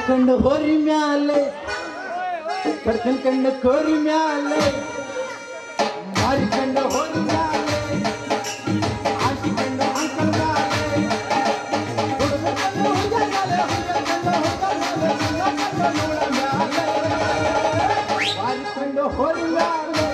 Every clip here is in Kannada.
ಕಡ್ಕಂಡು ಹೋರಿ ಮ್ಯಾಲೆ ಕಡ್ಕಂಡು ಕೋರಿ ಮ್ಯಾಲೆ ಮಾರಿಕಂಡು ಹೋರಿ ಮ್ಯಾಲೆ ಆಶಿಕಂಡು ಅಂಕಲ್ ಮ್ಯಾಲೆ ಮಾರಿಕಂಡು ಹೋರಿ ಮ್ಯಾಲೆ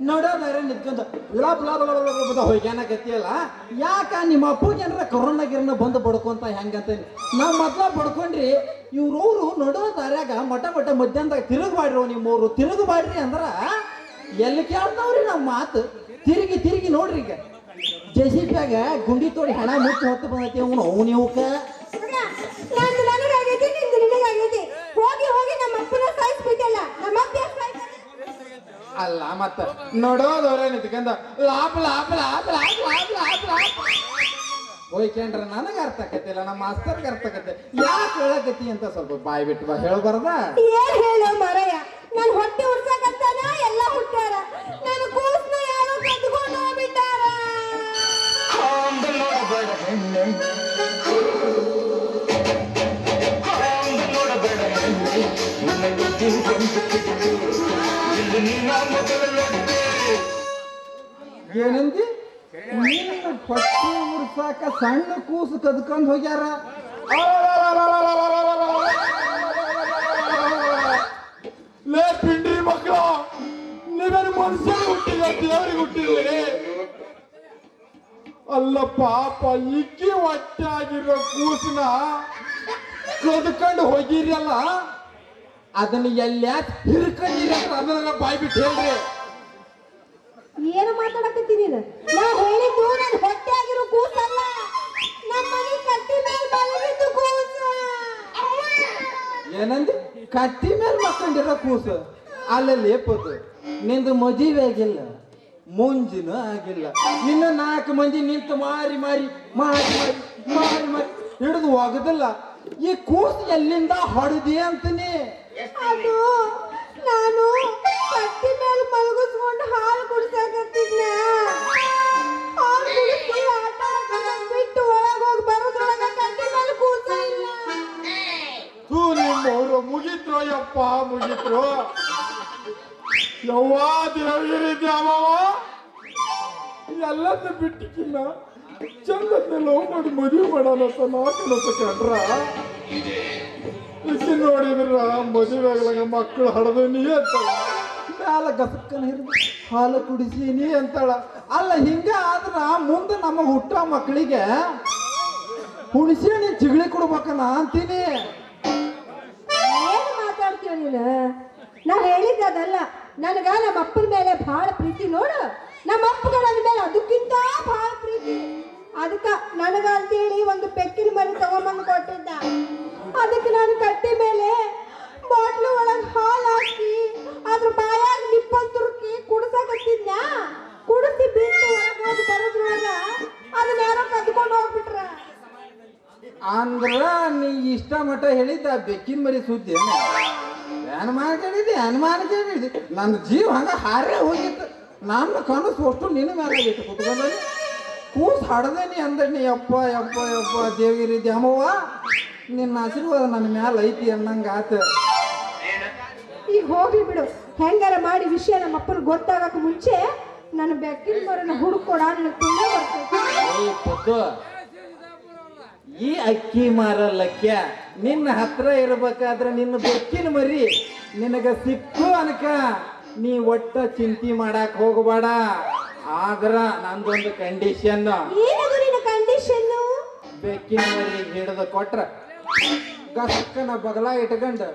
ನೋಡೋದಾರೆ ನಿಂತ್ಕೊಂಡು ಹೋಗ್ಯಾನಕತ್ತಿಯಲ್ಲ ಯಾಕ ನಿಮ್ಮ ಅಪ್ಪಗೆ ಏನಾರ ಕೊರೋನಾ ಗಿರನ ಬಂದು ಬಡ್ಕೊಂತ ಹೆಂಗಂತ ನಾವು ಮೊದ್ಲ ಬಡ್ಕೊಂಡ್ರಿ ಇವ್ರವ್ರು ನೋಡೋ ದಾರ್ಯಾಗ ಮಠ ಮಧ್ಯಾಹ್ನದಾಗ ತಿರುಗಬಾಡ್ರಿ ನಿಮ್ಮವ್ರು ತಿರುಗಬಾಡ್ರಿ ಅಂದ್ರ ಎಲ್ಲಿ ಕೇಳ್ತಾವ್ರಿ ನಮ್ಮ ಮಾತು ತಿರುಗಿ ನೋಡ್ರಿ ಈಗ ಜೆಸಿಪಿಯಾಗ ಗುಂಡಿ ತೋಡಿ ಹಣ ಮುಚ್ಚಿ ಹೊತ್ತು ಬಂದೈತಿ ಅವನು ಅವನಿವಕ್ಕ ಅಲ್ಲ ಮತ್ತ ನೋಡೋದವ್ರ ನಿಂತ್ಕೊಂಡ ಲಾಪ್ ಹೋಯ್ಕೇನ್ರ ನನಗ ಅರ್ಥ ಆಕತಿಲ್ಲ ನಮ್ಮ ಮಾಸ್ತರ್ಗ ಅರ್ಥ ಆಕತಿ ಯಾಕೆ ಹೇಳಕತಿ ಅಂತ ಸ್ವಲ್ಪ ಬಾಯಿ ಬಿಟ್ಟು ಬಾ ಹೇಳ್ಬಾರ್ದ ಏನ್ ಹೇಳೋ ಮಾರಾಯ ನಾನು ಹೊಟ್ಟೆ ಉರ್ಸಕತ್ತಾನ ಎಲ್ಲ ಹುಟ್ಟಾರ ನಾನು ಕೂಸ್ನ ಯಾರೋ ಕದ್ಕೊಂಡು ಹೋಗ್ಬಿಟ್ಟಾರ ಏನಂದಿ ನೀನು ಹೊಟ್ಟೆ ಉರ್ಸಾಕ ಸಣ್ಣ ಕೂಸು ಕದ್ಕೊಂಡು ಹೋಗ್ಯಾರ ಲೇ ಪಿಂಡಿ ಮಕ್ಕಳು ನೀವೇನು ಮನುಷ್ಯರು ಹುಟ್ಟಿಲ್ಲ ದೇವರಿಗೆ ಹುಟ್ಟಿಲ್ಲ ಅಲ್ಲ ಪಾಪ ಇಕ್ಕಿ ಹೊಟ್ಟೆ ಆಗಿರೋ ಕೂಸನ ಕದ್ಕೊಂಡು ಹೋಗಿರಲ್ಲ ಅದನ್ನ ಎಲ್ಲ್ಯಾಕ್ ಹಿರ್ಕೊಂಡಿರ ಅದನ್ನ ಬಾಯ್ ಬಿಟ್ಟು ಹೇಳ್ರಿ ಏನು ಮಾತಾಡಕತ್ತೀನಿ ನಾ ಹೇಳಿದ್ದು ನನ್ನ ಹೊಟ್ಟೆ ಆಗಿರೋ ಕೂಸಲ್ಲ ನಮ್ಮ ಮನೆ ಕಟ್ಟಿ ಮೇಲೆ ಬಲವಿದ್ದು ಕೂಸು ಏನಂದಿ ಕಟ್ಟಿ ಮೇಲೆ ಮಕ್ಕಂಡಿರೋ ಕೂಸು ಅಲ್ಲಲ್ಲಿ ಏಪದು ನಿಂದು ಮದುವೆ ಆಗಿಲ್ಲ ಮುಂಜಿನೂ ಆಗಿಲ್ಲ ಇನ್ನು 4 ಮಂದಿ ನಿಂತು ಮಾರಿ ಹಿಡಿದು ಹೋಗದಿಲ್ಲ ಈ ಕೂಸು ಎಲ್ಲಿಂದ ಹೊಡೆದಿ ಅಂತೀನಿ ಅದು ನಾನು ಕಟ್ಟಿ ಮೇಲೆ ಮಲಗಿಸ್ಕೊಂಡು ಹಾಲು ಕುಡಿಸಾಕತ್ತಿದ್ನ ಹಾಲು ಕುಡಿಸಿ ಆಟ ಬಿಟ್ಟು ಒಳಗೆ ಹೋಗಿ ಬರೋದ್ರೊಳಗ ಕಟ್ಟಿ ಮೇಲೆ ಕೂಸ ಇಲ್ಲ ನಿಮ್ಮವ್ರು ಮುಗಿತ್ರೋ ಯಪ್ಪ ಮುಗಿತ್ರು ಯವ್ವ ದೇವಗಿರಿ ದ್ಯಾಮವ್ವ ಎಲ್ಲದ ಬಿಟ್ಟಿಕ್ಕಿನ್ನ ಚಂದದ್ನ ಲವ್ ಮಾಡಿ ಮದುವೆ ಮಾಡೋಣ ಅಂತ ನಾಲ್ಕು ಕಂಡ್ರ ಇಕ್ಕಿ ನೋಡಿದ್ರ ಮದುವೆ ಆಗ್ಲಾಗ ಮಕ್ಕಳು ಹಡದನಿ ಅಂತಾಳ ಮ್ಯಾಲ ಗಸಕ್ಕನ ಹಿಡಿದು ಹಾಲು ಕುಡಿಸೀನಿ ಅಂತಾಳ ಅಲ್ಲ ಹಿಂಗ ಆದ್ರ ಮುಂದೆ ನಮ್ಮ ಹುಟ್ಟ ಮಕ್ಕಳಿಗೆ ಹುಣಸೆ ಚಿಗಳಿ ಕೊಡ್ಬೇಕನ್ನ ಅಂತೀನಿ ಏನು ಮಾತಾಡ್ತೀಯ ನೀನು ನಾ ಹೇಳಿದ್ದದಲ್ಲ ನನಗ ನಮ್ಮ ಅಪ್ಪನ ಮೇಲೆ ಬಹಳ ಪ್ರೀತಿ ನೋಡು ನಮ್ಮ ಅಪ್ಪಗ ನನ್ನ ಮೇಲೆ ಅದಕ್ಕಿಂತ ಬಹಳ ಪ್ರೀತಿ ಅದಕ್ಕ ನನಗ ಅಂತೇಳಿ ಒಂದು ಪೆಕ್ಕಿನ ಮನೆ ತಗೊಂಬಂದು ಕೊಟ್ಟಿದ್ದ ಅದಕ್ಕೆ ನಾನು ಕಟ್ಟಿ ಮೇಲೆ ಬಾಟ್ಲು ಒಳಗೆ ಹಾಲು ಹಾಕಿ ಅದ್ರ ಬಾಯಾಗ ನಿಪ್ಪಲ್ ತುರುಕಿ ಕುಡ್ಸಕತ್ತಿದ್ನ ಕುಡಿಸಿ ಬಿಟ್ಟು ಒಳಗೆ ಹೋಗಿ ಬರೋದ್ರೊಳಗ ಅದನ್ನ ಯಾರೋ ಕದ್ಕೊಂಡು ಹೋಗ್ಬಿಟ್ರ ಅಂದ್ರ ನೀ ಇಷ್ಟ ಮಠ ಹೇಳಿದ್ದ ಬೆಕ್ಕಿನ ಮರಿ ಸುದ್ದಿ ಅನುಮಾನ ಕೇಳಿದ್ದೆ ನನ್ನ ಜೀವ ಹಂಗ ಹಾರೇ ಹೋಗಿತ್ತು ನನ್ನ ಕನಸು ಅಷ್ಟು ನಿನ್ನ ಮೇಲೆ ಆಗಿತ್ತು ಕುತ್ಕೊಂಡ ಕೂಸು ಹಡ್ದೇನಿ ಅಂದನಿ ಯಪ್ಪ ದೇವಗಿರಿ ದ್ಯಾಮವ್ವ ನಿನ್ನ ಆಶೀರ್ವಾದ ನನ್ನ ಮ್ಯಾಲ ಐತಿ ಅನ್ನಂಗ ಆತ ಈಗ ಹೋಗಿ ಬಿಡು ಹೆಂಗಾರ ಮಾಡಿ ವಿಷಯ ನಮ್ಮ ಅಪ್ಪನ ಗೊತ್ತಾಗಕ್ಕೆ ಮುಂಚೆ ನನ್ನ ಬೆಕ್ಕಿನ ಮರನ ಹುಡುಕೊಡ ನನ್ನ ತುಂಬ ಬರ್ತೈತಿ ಈ ಅಕ್ಕಿ ಮಾರಲ್ಲಕ್ಯ ನಿನ್ನ ಹತ್ರ ಇರ್ಬೇಕಾದ್ರೆ ನಿನ್ನ ಬೆಕ್ಕಿನ ಮರಿ ನಿನಗ ಸಿಕ್ಕು ಅನ್ಕ ನೀ ಒಟ್ಟ ಚಿಂತೆ ಮಾಡಕ್ ಹೋಗಬೇಡ. ಆದ್ರ ನಂದೊಂದು ಕಂಡೀಷನ್. ಏನದು ನಿನ್ನ ಕಂಡೀಷನ್? ಬೆಕ್ಕಿನ ಮರಿ ಹಿಡಿದು ಕೊಟ್ರ ಗಸ್ಕನ ಬಗಲ ಇಟ್ಕೊಂಡು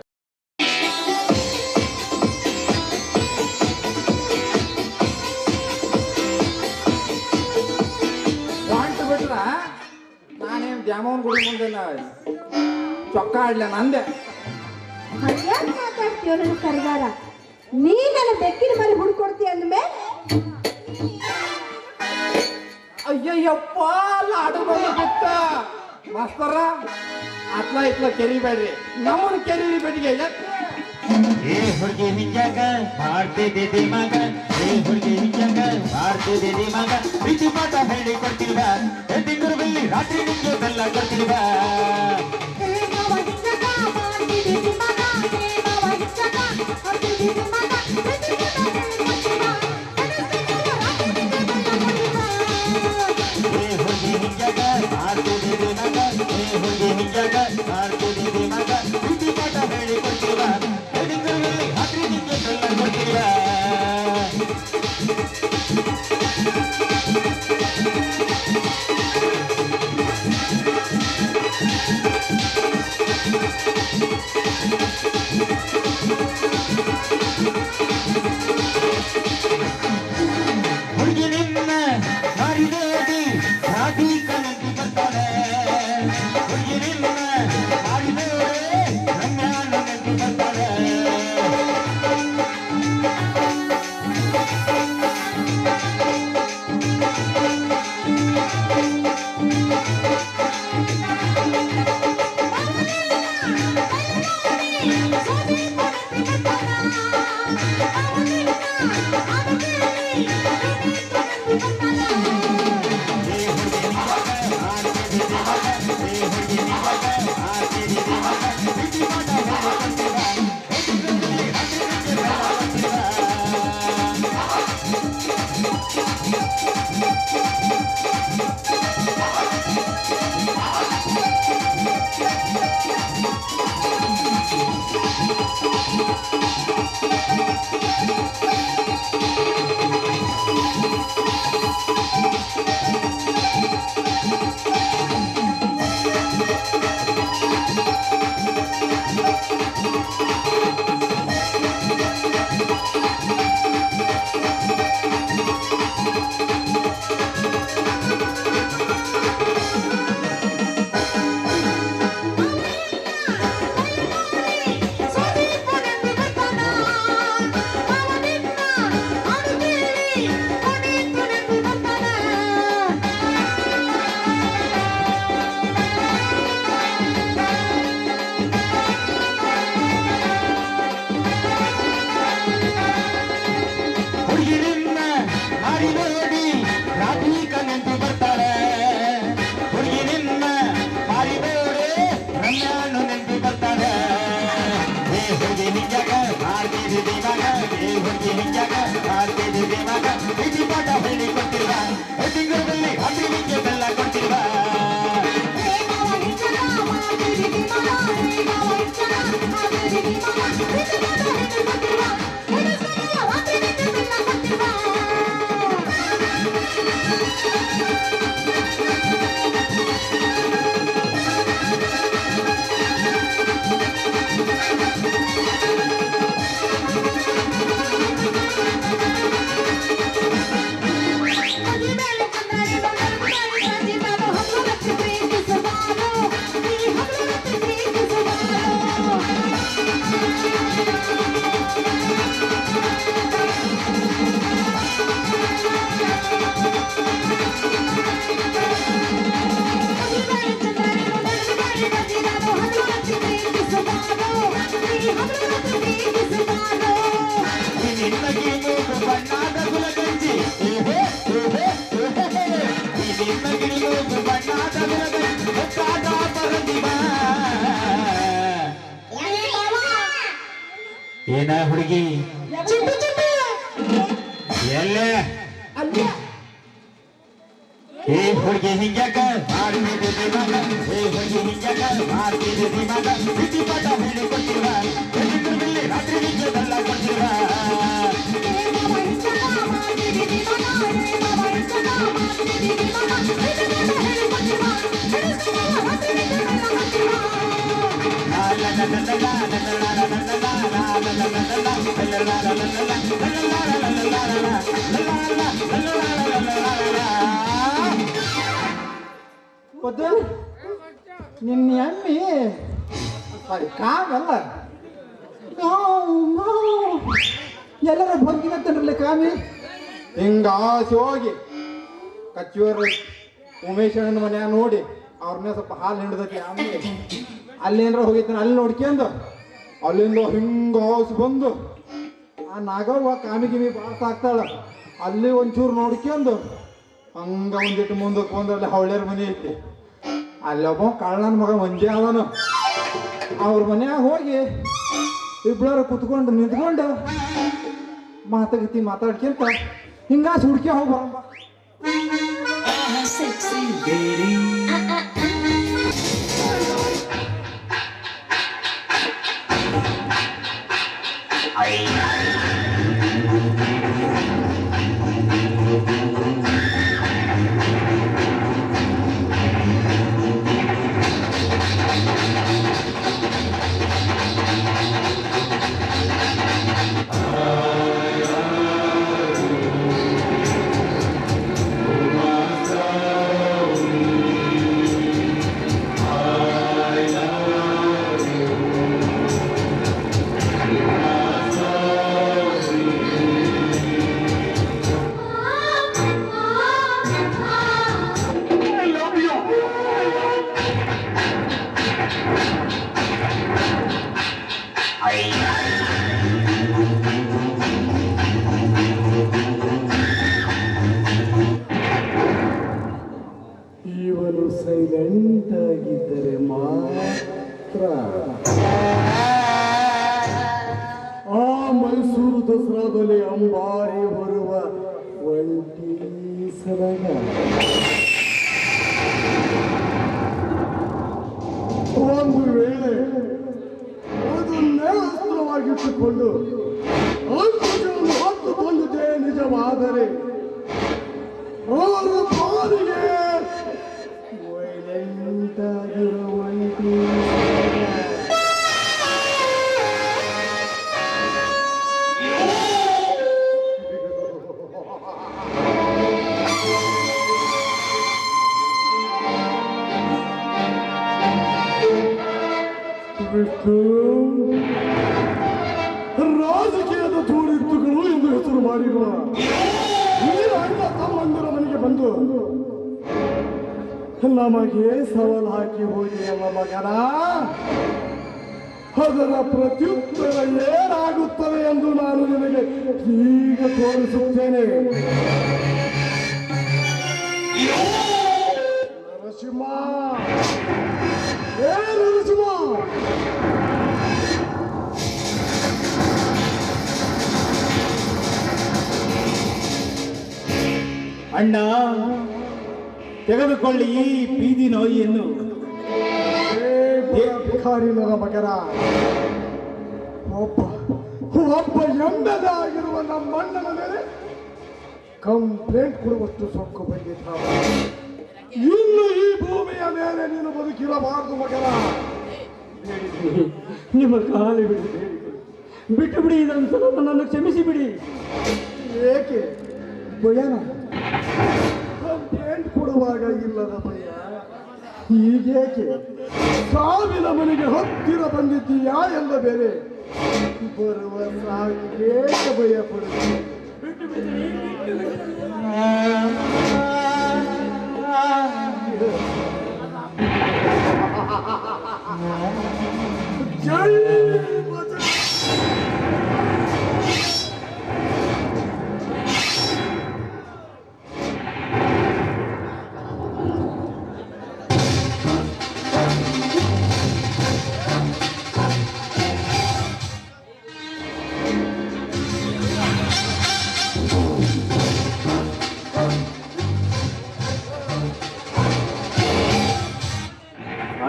ಹೊಂಟು ಬಿಟ್ರ ನಾನೇನ್ ದ್ಯಾಮವನ್ ಗುಡಿ ಮುಂದೆ ಚೊಕ್ಕ ಆಡ್ಲ ನಂದೆ. ಹಂಗ್ಯಾಕ್ ಮಾತಾಡ್ತೀಯೋ ನನ್ನ ಸರ್ದಾರ? ನೀ ನನ್ನ ಬೆಕ್ಕಿನ ಮರಿ ಹುಡ್ಕೊಡ್ತೀಯ ಅಂದ್ಮೇಲೆ ಅಯ್ಯಯ್ಯಪ್ಪ ಲಾಡು ಬಿತ್ತ ಮಾಸ್ತರ ಅತ್ಲ ಇತ್ಲ ಕೆರಿಬೇಡ್ರಿ, ನಮ್ಮನ್ನ ಕೆರಿ ಬೆಟ್ಟಿಗೆ ಏ ಹುಡುಗಿ ಹಿಂಗ್ಯಾಕ ಮಾಡ್ತಿದ್ದೆ ದಿಮಾಗ, ಏ ಹುಡುಗಿ ಹಿಂಗ್ಯಾಕ ಮಾಡ್ತಿದ್ದೆ ಮಗ, ಪ್ರೀತಿ ಪಾಠ ಹೇಳಿ ಕೊಡ್ತಿಲ್ವಾ, ತಿಂಗಳು ಬೆಲ್ಲಿ ರಾತ್ರಿ ನಿಂಗೆ ಬೆಲ್ಲ ಕೊಡ್ತಿಲ್ವಾ. ಏ ಹುಡುಗಿ ಹಿಂಗ್ಯಾಕ ಮಾಡ್ತಿದ್ದೆ ಮಗ, ಏ ಹುಡುಗಿ ಹಿಂಗ್ಯಾಕ ಮಾಡ್ತಿದ್ದೆ ಮಗ, ಪ್ರೀತಿ ಪಾಠ ಹೇಳಿ ಕೊಡ್ತಿಲ್ವಾ, ತಿಂಗಳು ಬೆಲ್ಲಿ ರಾತ್ರಿ ನಿಂಗೆ ಬೆಲ್ಲ ಕೊಡ್ತಿಲ್ವಾ. ಹುಡುಗಿ ನಿನ್ನ ಮಾರಿದೇವಿ ರಾಧಿ ಕನಂತಿ ಬರ್ತಾಳೆ, ಹುಡುಗಿ ನಿನ್ನ ಮಾರಿದೇವಿ ರಂಗಾನ ನಂತಿ ಬರ್ತಾಳೆ. ಹುಡುಗಿರಿನ್ನ ಮಾರಿಬೇಡಿ ರಾಧಿ ಕನಂತಿ ಬರ್ತಾಳೆ, ಹುಡುಗಿರಿನ್ನ ಮಾರಿಬೇಡಿ ರಂಗಾನು ನೆಂಟಿ ಬರ್ತಾಳೆ. ಏ ಹುಡುಗಿ ಹಿಂಗ್ಯಾಕ ಮಾಡ್ತಿದ್ದೆ ಮಗ, ಏ ಹುಡುಗಿ ಹಿಂಗ್ಯಾಕ ಮಾಡ್ತಿದ್ದೆ ಮಗ, ಪ್ರೀತಿ ಪಾಠ ಹೇಳಿ ಕೊಡ್ತಿಲ್ವಾ, ತಿಂಗಳಲ್ಲಿ ರಾತ್ರಿ ನಿಂಗೆ ಬೆಲ್ಲ ಕೊಡ್ತಿಲ್ವಾ. ನಿನ್ನಗಿ ಮೂಗು ಬಣ್ಣದ ಗುಲಗಂಜಿ, ನಿನ್ನಗಿ ಮೂಗು ಬಣ್ಣದ ಗುಲಗಂಜಿ ಹೊತ್ತಾದ ಪರಂದಿವ. ಏನ ಹುಡುಗಿ ಎಲ್ಲೇ ಏ ಹುಡುಗಿ ಹಿಂಗ್ಯಾಕ ಮಾಡ್ತಿದ್ದೆ ಮಗ, ಏ ಹುಡುಗಿ ಹಿಂಗ್ಯಾಕ ಮಾಡ್ತಿದ್ದೆ ಮಗ, ಪ್ರೀತಿ ಪಾಠ ಹೇಳಿ ಕೊಡ್ತಿಲ್ವಾ, ರಾತ್ರಿ ನಿಂಗೆ ಬೆಲ್ಲ ಕೊಡ್ತಿಲ್ವಾ. ಗೊತ್ತು ನಿನ್ನ ಎಮ್ಮಿ ಸಾರಿ ಕಾಮಲ್ಲ ಎಲ್ಲರ ಬಂದಿನತ್ತನ್ರಲ್ಲ ಕಾಮಿ ಹಿಂಗ ಆಸೆ ಹೋಗಿ ಕಚ್ಚೂರು ಉಮೇಶ್ ಅಣ್ಣನ ಮನ್ಯಾಗ ನೋಡಿ ಅವ್ರನ್ನ ಸ್ವಲ್ಪ ಹಾಲು ಹಿಂಡ್ದತಿ ಆಮೇಲೆ ಅಲ್ಲೇನ್ರ ಹೋಗಿತ್ತಾನ ಅಲ್ಲಿ ನೋಡ್ಕೊಂಡು ಅಲ್ಲಿಂದ ಹಿಂಗ ಆಸೆ ಬಂದು ಆ ನಾಗವ್ವ ಕಾಮಿ ಗಿಮಿ ಭಾಳ ಸಾಕ್ತಾಳ ಅಲ್ಲಿ ಒಂಚೂರು ನೋಡ್ಕೊಂಡು ಹಂಗ ಒಂದಿಟ್ಟು ಮುಂದಕ್ಕೆ ಬಂದು ಅಲ್ಲಿ ಹವಳ್ಯಾರ ಮನೆ ಐತಿ ಅಲ್ಲೊಬ್ಬ ಕಳ್ಳನ ಮಗ ಮಂಜೆ ಅವನು ಅವ್ರ ಮನ್ಯಾಗ ಹೋಗಿ ಇಬ್ಬರು ಕುತ್ಕೊಂಡು ನಿಂತ್ಕೊಂಡು ಮಾತಾಡ್ಕೊಂತ ಹಿಂಗಾಸಿ ಹುಡ್ಕಿ ಹೋಗಿ ಬರಂಬ ಇವನು ಸೈಲೆಂಟ್ ಆಗಿದ್ದರೆ ಮಾತ್ರ ಆ ಮೈಸೂರು ದಸರಾದಲ್ಲಿ ಅಂಬಾರಿ ಬರುವ ಒಂಟಿ ಸಲಗ ಒಂದು ವೇಳೆ ಅದನ್ನೇ ಅಸ್ತ್ರವಾಗಿಟ್ಟುಕೊಂಡು ಅಂಕುಶವನ್ನು ಹೊತ್ತು ತಂದಿದೆ ನಿಜವಾದರೆ ಅವರ ಪಾಲಿಗೆ ವೈಲೆಂಟಾಗಿರುವಂತೆ ರಾಜಕೀಯದ ತೋರಿತ್ತುಗಳು ಎಂದು ಹೆಸರು ಮಾಡಿರುವ ಅಣ್ಣ ತಮ್ಮಂದಿರ ಮನೆಗೆ ಬಂದು ನಮಗೆ ಸವಾಲು ಹಾಕಿ ಹೋಗಿ ಅಲ್ಲ ಮಗನ ಅದರ ಪ್ರತ್ಯುತ್ತರ ಏನಾಗುತ್ತದೆ ಎಂದು ನಾನು ನಿನಗೆ ಈಗ ತೋರಿಸುತ್ತೇನೆ. ನರಸಿಂಹ, ಏ ನರಸಿಂಹ, ಅಣ್ಣ ತೆಗೆದುಕೊಳ್ಳಿ ಈ ಬೀದಿ ನೋಯಿಯನ್ನು. ಭಿಕಾರಿ ನನ್ನ ಮಗನ, ಒಬ್ಬ ಎಂಬೆದಾಗಿರುವ ನಮ್ಮಣ್ಣನ ಮೇಲೆ ಕಂಪ್ಲೇಂಟ್ ಕೊಡುವಷ್ಟು ಸೊಕ್ಕು ಬಂದಿದ್ದ. ಇನ್ನು ಈ ಭೂಮಿಯ ಮೇಲೆ ನೀನು ಬದುಕಿರಬಾರದು ಮಗನ. ನಿಮ್ಮ ಕಾಲು ಬಿಡಿ, ಬಿಟ್ಟು ಬಿಡಿ, ಇದೊಂದ್ಸಲ ನನ್ನನ್ನು ಕ್ಷಮಿಸಿ ಬಿಡಿ. ಏಕೆ ಭಯನ? ಕಂಪ್ಲೇಂಟ್ ಕೊಡುವಾಗ ಇಲ್ಲದ ಭಯ ಹೀಗೇಕೆ? ಸಾವಿನ ಮನೆಗೆ ಹತ್ತಿರ ಬಂದಿದ್ದೀಯಾ ಎಂದ ಬೇರೆ ಬರುವ ಸಾವಿಗೆ ಭಯ ಪಡುತ್ತೆ. ಜೈ ಭಜ.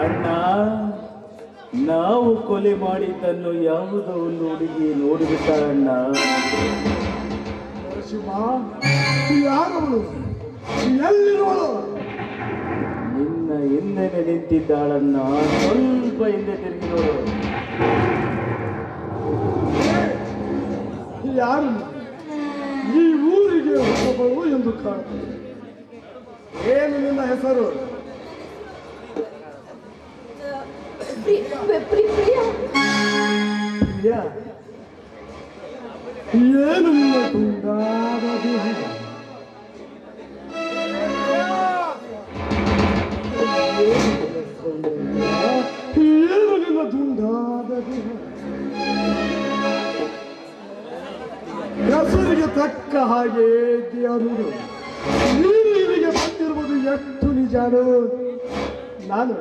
ಅಣ್ಣ, ನಾವು ಕೊಲೆ ಮಾಡಿದ್ದನ್ನು ಯಾವುದೋ ಒಂದು ಹುಡುಗಿ ನೋಡಿಬಿಟ್ಟಾಳಣ್ಣ. ಶಿವ, ಯಾರವಳು? ಎಲ್ಲಿರುವಳು? ನಿನ್ನ ಹಿಂದೆ ನಿಂತಿದ್ದಾಳನ್ನ. ಸ್ವಲ್ಪ ಹಿಂದೆ ತಿರುಗಿ ನೋಡು. ಯಾರು ಈ ಊರಿಗೆ ಹೊಸಬಳು ಎಂದು ಕಾಣುತ್ತದೆ. ಏನು ನಿನ್ನ ಹೆಸರು? ಪ್ರಿಯ. ಪ್ರಿಯ. ಏನು ನಿನ್ನ ತುಂಡಾದ ದೇಹ? ಏನು ನಿನ್ನ ದುಂಡಾದ ದೇಹ? ಹೆಸರಿಗೆ ತಕ್ಕ ಹಾಗೆ ದೇವರು ನೀನು ಇಲ್ಲಿಗೆ ಬಂದಿರುವುದು ಎಷ್ಟು ನಿಜಾನು? ನಾನು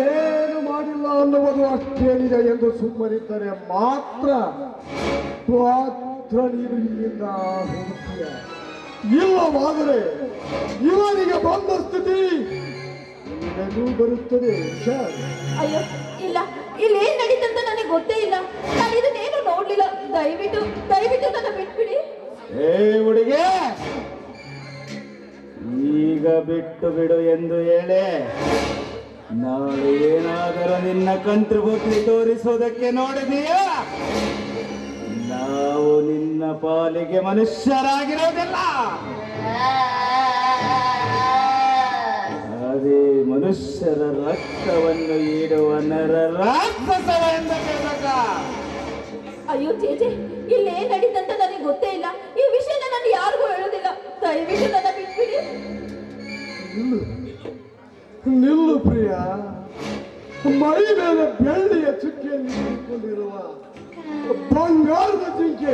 ಏನು ಮಾಡಿಲ್ಲ ಅನ್ನುವುದು ಅಷ್ಟೇ ನಿಜ ಎಂದು ಸುಮ್ಮನಿದ್ದರೆ ಮಾತ್ರ ನೀನು ಇಲ್ಲಿಂದ ಹೋಗುತ್ತೀಯ. ಇಲ್ಲವಾದರೆ ಇವನಿಗೆ ಬಂದ ಸ್ಥಿತಿ ನಿನಗೂ ಬರುತ್ತದೆ. ಅಯ್ಯೋ ಇಲ್ಲ, ಇಲ್ಲೇನ್ ನಡೀತಂತ ನನಗೆ ಗೊತ್ತೇ ಇಲ್ಲ. ನಾನು ಇದನ್ನೇನು ನೋಡ್ಲಿಲ್ಲ. ದಯವಿಟ್ಟು ದಯವಿಟ್ಟು ನನ್ನ ಬಿಟ್ಬಿಡಿ. ಏ ಹುಡುಗಿ, ಈಗ ಬಿಟ್ಟು ಬಿಡು ಎಂದು ಹೇಳಿ ನಾಳೆ ಏನಾದರೂ ನಿನ್ನ ಕಂಟ್ರಿಬ್ಯೂಟ್ಲಿ ತೋರಿಸುವುದಕ್ಕೆ ನೋಡಿದೀಯಾ? ನಾವು ನಿನ್ನ ಪಾಲಿಗೆ ಮನುಷ್ಯರಾಗಿರೋದಿಲ್ಲ. ಅದೇ ಮನುಷ್ಯರ ರಕ್ತವನ್ನು ಈಡುವ ನರ ರಾಕ್ಷಸವ ಎಂದು ಕೇಳಕ. ಅಯ್ಯೋ ಜೇಜೆ, ಇಲ್ಲೇನ್ ನಡೀತಂತ ನನಗೆ ಗೊತ್ತೇ ಇಲ್ಲ. ಈ ವಿಷಯನ ನಾನು ಯಾರಿಗೂ ಹೇಳೋದಿಲ್ಲ. ದಯವಿಟ್ಟು ನನ್ನ ಬಿಟ್ಬಿಡಿ. ನಿಲ್ಲು ಪ್ರಿಯ. ಮೈ ಮೇಲೆ ಬೆಳ್ಳಿಯ ಚುಕ್ಕಿಯಲ್ಲಿ ನಿಂತುಕೊಂಡಿರುವ ಬಂಗಾರದ ಜಿಂಕೆ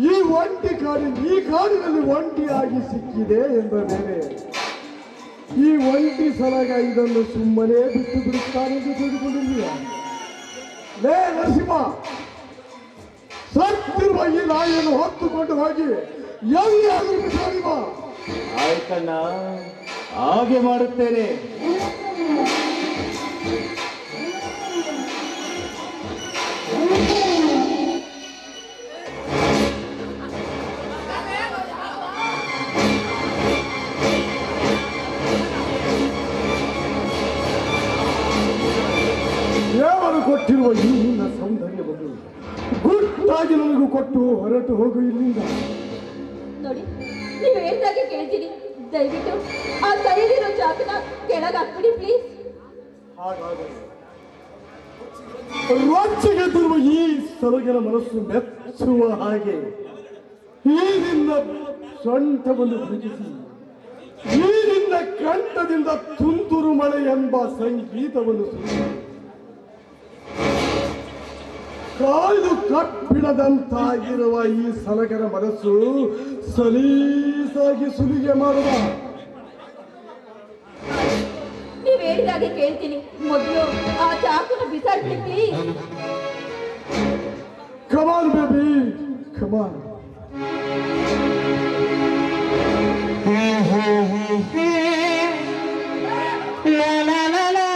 ಈ ಕಾಡಿನಲ್ಲಿ ಒಂಟಿಯಾಗಿ ಸಿಕ್ಕಿದೆ ಎಂದ ಮೇಲೆ ಈ ಒಂಟಿ ಸಲಗ ಇದನ್ನು ಸುಮ್ಮನೆ ಬಿಟ್ಟು ಬಿಡುತ್ತಾನೆಂದು ತಿಳಿದುಕೊಂಡಿದ್ದೀಯ? ಲೇ ನರಸಿಂಹ, ಸತ್ತಿರುವ ಈ ನಾಯಿಯನ್ನು ಹೊತ್ತುಕೊಂಡು ಹೋಗಿ ಎಲ್ಲಿಯಾದರೂ ಬಿಸಾಡಿ ಬಾ. ಆಯ್ತಣ್ಣ, ಹಾಗೆ ಮಾಡುತ್ತೇನೆ. ದೇವರು ಕೊಟ್ಟಿರುವ ಈ ನಿನ್ನ ಸೌಂದರ್ಯವನ್ನು ಗುಟ್ಟಾಗಿ ನನಗೂ ಕೊಟ್ಟು ಹೊರಟು ಹೋಗು ಇಲ್ಲಿಂದ. ನೋಡಿ, ನೀವು ಹೇಳ್ದಾಗೆ ಕೇಳ್ತೀನಿ. ದಯವಿಟ್ಟು ಆ ಕೈಲಿರೋ ಚಾಕನ ಕೆಳಗಾಕ್ಬಿಡಿ ಪ್ಲೀಸ್. ಹಾಗಾದರೆ ರೊಚ್ಚಿಗೆದ್ದಿರುವ ಈ ಸಲಗಿನ ಮನಸ್ಸು ಮೆಚ್ಚುವ ಹಾಗೆ ಈ ನಿನ್ನ ಸೊಂಟವನ್ನು ಭುಜಿಸಿ ಈ ನಿನ್ನ ಕಂಠದಿಂದ ತುಂತುರು ಮಳೆ ಎಂಬ ಸಂಗೀತವನ್ನು ಸುರಿಸಿ ಕಾಯ್ದು ಕಪ್ಪಿಡದಂತಾಗಿರುವ ಈ ಸಲಗರ ಮನಸ್ಸು ಸಲೀಸಾಗಿ ಸುಲಿಗೆ ಮಾಡುವ. ನೀವು ಹೇಳಿದಾಗೆ ಕೇಳ್ತೀನಿ. ಮೊದಲು ಆ ಚಾಕುನ ಬಿಸಾಡ್ಬಿಡಿ please. Come on baby, come on. La la la la.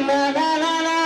La la la la.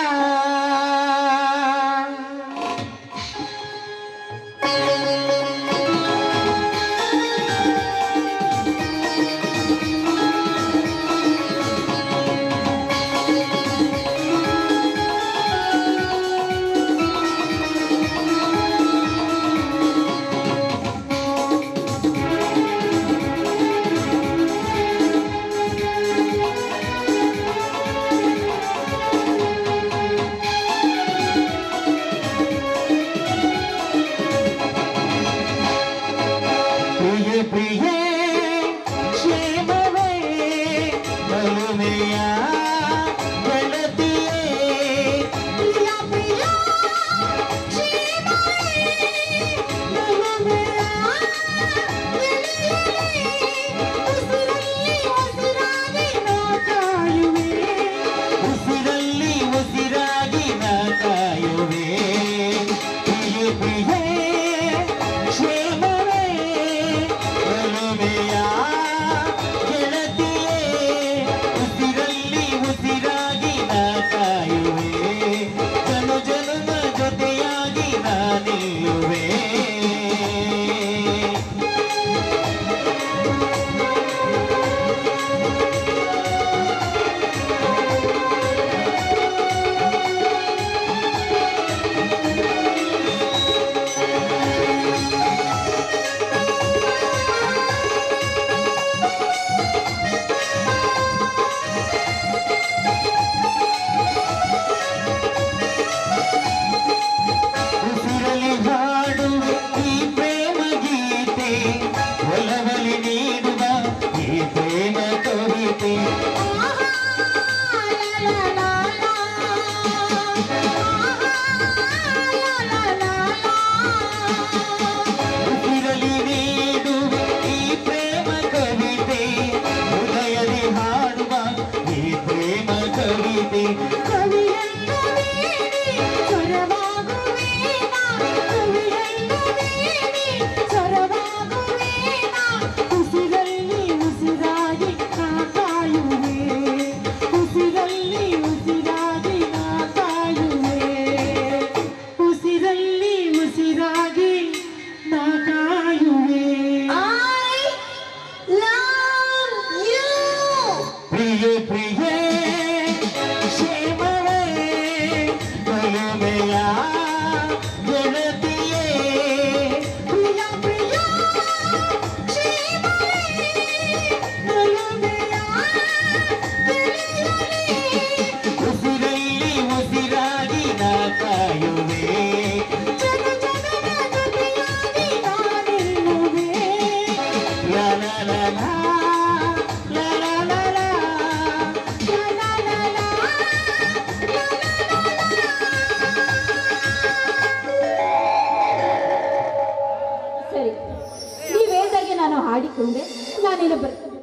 ಮಾಡಿಕೊಂಡೆ ನಾನೇನು ಬರ್ತೇನೆ.